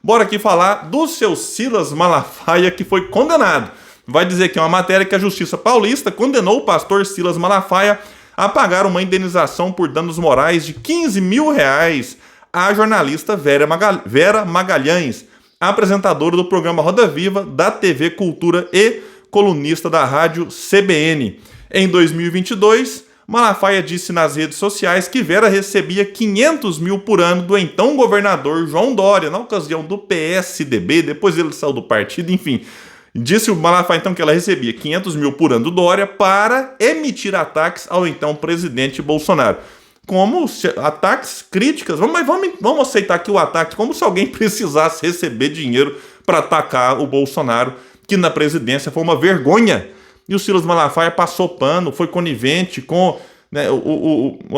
Bora aqui falar do seu Silas Malafaia, que foi condenado. Vai dizer aqui uma matéria que a Justiça Paulista condenou o pastor Silas Malafaia a pagar uma indenização por danos morais de R$15 mil à jornalista Vera Magalhães, apresentadora do programa Roda Viva, da TV Cultura e colunista da rádio CBN. Em 2022, Malafaia disse nas redes sociais que Vera recebia 500 mil por ano do então governador João Dória, na ocasião do PSDB, depois ele saiu do partido, enfim. Disse o Malafaia então que ela recebia 500 mil por ano do Dória para emitir ataques ao então presidente Bolsonaro. Como ataques, críticas, vamos aceitar aqui o ataque, como se alguém precisasse receber dinheiro para atacar o Bolsonaro, que na presidência foi uma vergonha. E o Silas Malafaia passou pano, foi conivente com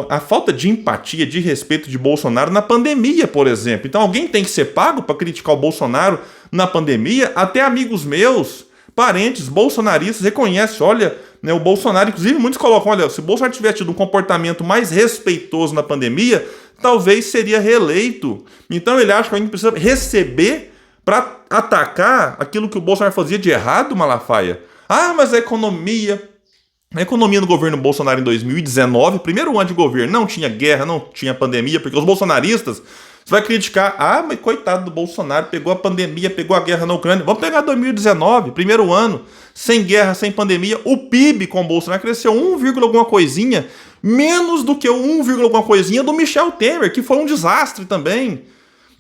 a falta de empatia, de respeito de Bolsonaro na pandemia, por exemplo. Então alguém tem que ser pago para criticar o Bolsonaro na pandemia. Até amigos meus, parentes bolsonaristas reconhecem, olha, o Bolsonaro, inclusive muitos colocam, olha, se o Bolsonaro tivesse tido um comportamento mais respeitoso na pandemia, talvez seria reeleito. Então ele acha que a gente precisa receber para atacar aquilo que o Bolsonaro fazia de errado, Malafaia. Ah, mas a economia no governo Bolsonaro em 2019, primeiro ano de governo, não tinha guerra, não tinha pandemia, porque os bolsonaristas, você vai criticar, mas coitado do Bolsonaro, pegou a pandemia, pegou a guerra na Ucrânia. Vamos pegar 2019, primeiro ano, sem guerra, sem pandemia, o PIB com o Bolsonaro cresceu 1, alguma coisinha, menos do que o 1, alguma coisinha do Michel Temer, que foi um desastre também.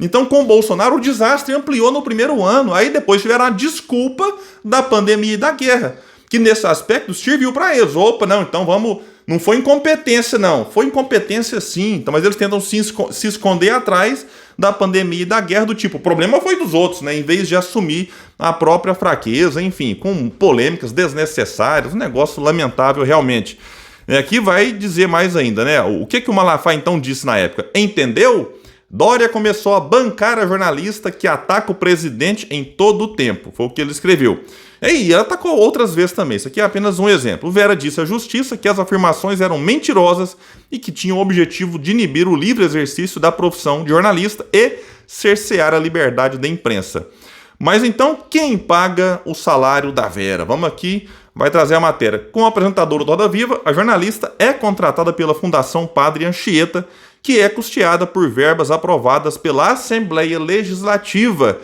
Então, com o Bolsonaro, o desastre ampliou no primeiro ano. Aí depois tiveram a desculpa da pandemia e da guerra, que nesse aspecto serviu para eles. Opa, não, então vamos... Não foi incompetência, não. Foi incompetência, sim. Então, mas eles tentam se esconder atrás da pandemia e da guerra, do tipo, o problema foi dos outros, né? Em vez de assumir a própria fraqueza, enfim, com polêmicas desnecessárias, um negócio lamentável realmente. Aqui vai dizer mais ainda, né? O que o Malafaia então disse na época? Entendeu? Dória começou a bancar a jornalista que ataca o presidente em todo o tempo. Foi o que ele escreveu. E ela atacou outras vezes também. Isso aqui é apenas um exemplo. O Vera disse à justiça que as afirmações eram mentirosas e que tinham o objetivo de inibir o livre exercício da profissão de jornalista e cercear a liberdade da imprensa. Mas então, quem paga o salário da Vera? Vamos aqui, vai trazer a matéria. Com o apresentador do Roda Viva, a jornalista é contratada pela Fundação Padre Anchieta, que é custeada por verbas aprovadas pela Assembleia Legislativa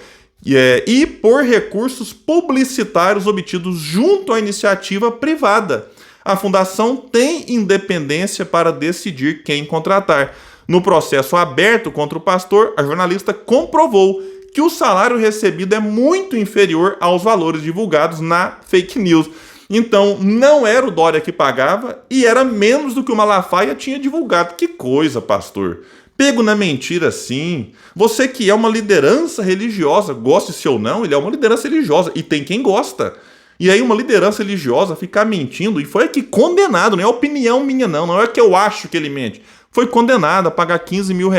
e por recursos publicitários obtidos junto à iniciativa privada. A fundação tem independência para decidir quem contratar. No processo aberto contra o pastor, a jornalista comprovou que o salário recebido é muito inferior aos valores divulgados na fake news. Então, não era o Dória que pagava e era menos do que o Malafaia tinha divulgado. Que coisa, pastor. Pego na mentira, sim. Você que é uma liderança religiosa, goste-se ou não, ele é uma liderança religiosa e tem quem gosta. E aí uma liderança religiosa ficar mentindo, e foi aqui condenado, não é opinião minha não é que eu acho que ele mente. Foi condenado a pagar R$15 mil.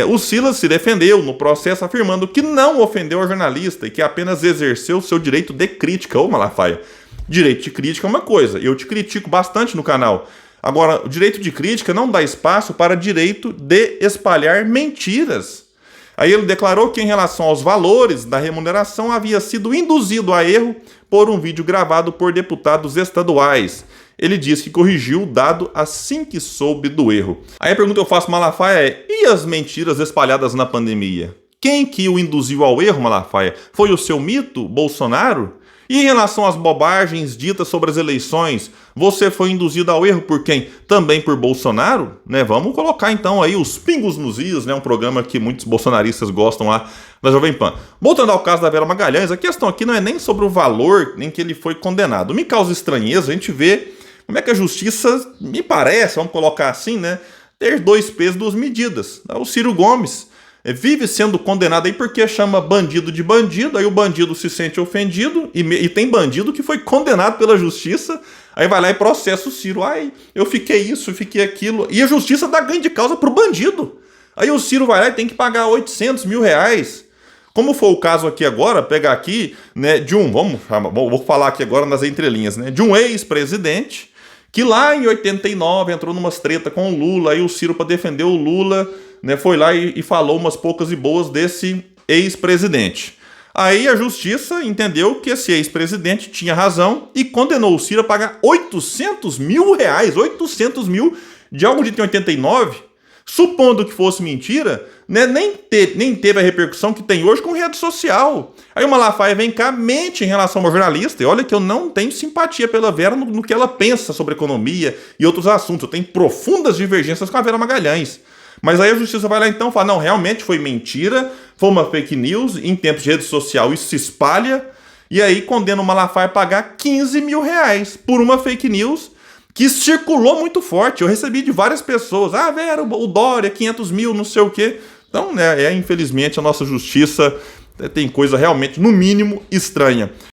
O Silas se defendeu no processo afirmando que não ofendeu a jornalista e que apenas exerceu seu direito de crítica. Ô Malafaia, direito de crítica é uma coisa, eu te critico bastante no canal. Agora, o direito de crítica não dá espaço para direito de espalhar mentiras. Aí ele declarou que em relação aos valores da remuneração havia sido induzido a erro por um vídeo gravado por deputados estaduais. Ele disse que corrigiu o dado assim que soube do erro. Aí a pergunta que eu faço, Malafaia, é: e as mentiras espalhadas na pandemia? Quem que o induziu ao erro, Malafaia? Foi o seu mito, Bolsonaro? E em relação às bobagens ditas sobre as eleições, você foi induzido ao erro por quem? Também por Bolsonaro? Vamos colocar então aí os pingos nos is, um programa que muitos bolsonaristas gostam lá da Jovem Pan. Voltando ao caso da Vera Magalhães, a questão aqui não é nem sobre o valor nem que ele foi condenado. Me causa estranheza a gente ver como é que a justiça, me parece, vamos colocar assim, ter dois pesos, duas medidas. O Ciro Gomes vive sendo condenado aí porque chama bandido de bandido, aí o bandido se sente ofendido, e tem bandido que foi condenado pela justiça, aí vai lá e processa o Ciro. Eu fiquei isso, eu fiquei aquilo, e a justiça dá ganho de causa pro bandido. Aí o Ciro vai lá e tem que pagar R$800 mil. Como foi o caso aqui agora, pegar aqui, vou falar aqui agora nas entrelinhas, de um ex-presidente, que lá em 89 entrou numa treta com o Lula, aí o Ciro, para defender o Lula, foi lá e falou umas poucas e boas desse ex-presidente. Aí a justiça entendeu que esse ex-presidente tinha razão e condenou o Ciro a pagar R$800 mil, 800 mil de algo de 89, supondo que fosse mentira, né, nem teve a repercussão que tem hoje com rede social. Aí o Malafaia vem cá, mente em relação ao jornalista, e olha que eu não tenho simpatia pela Vera no que ela pensa sobre economia e outros assuntos. Eu tenho profundas divergências com a Vera Magalhães. Mas aí a justiça vai lá então e fala, não, realmente foi mentira, foi uma fake news, em tempos de rede social isso se espalha, e aí condena o Malafaia a pagar R$15 mil por uma fake news que circulou muito forte. Eu recebi de várias pessoas, Vera, o Dória, 500 mil, não sei o quê. Então, né, infelizmente a nossa justiça tem coisa realmente, no mínimo, estranha.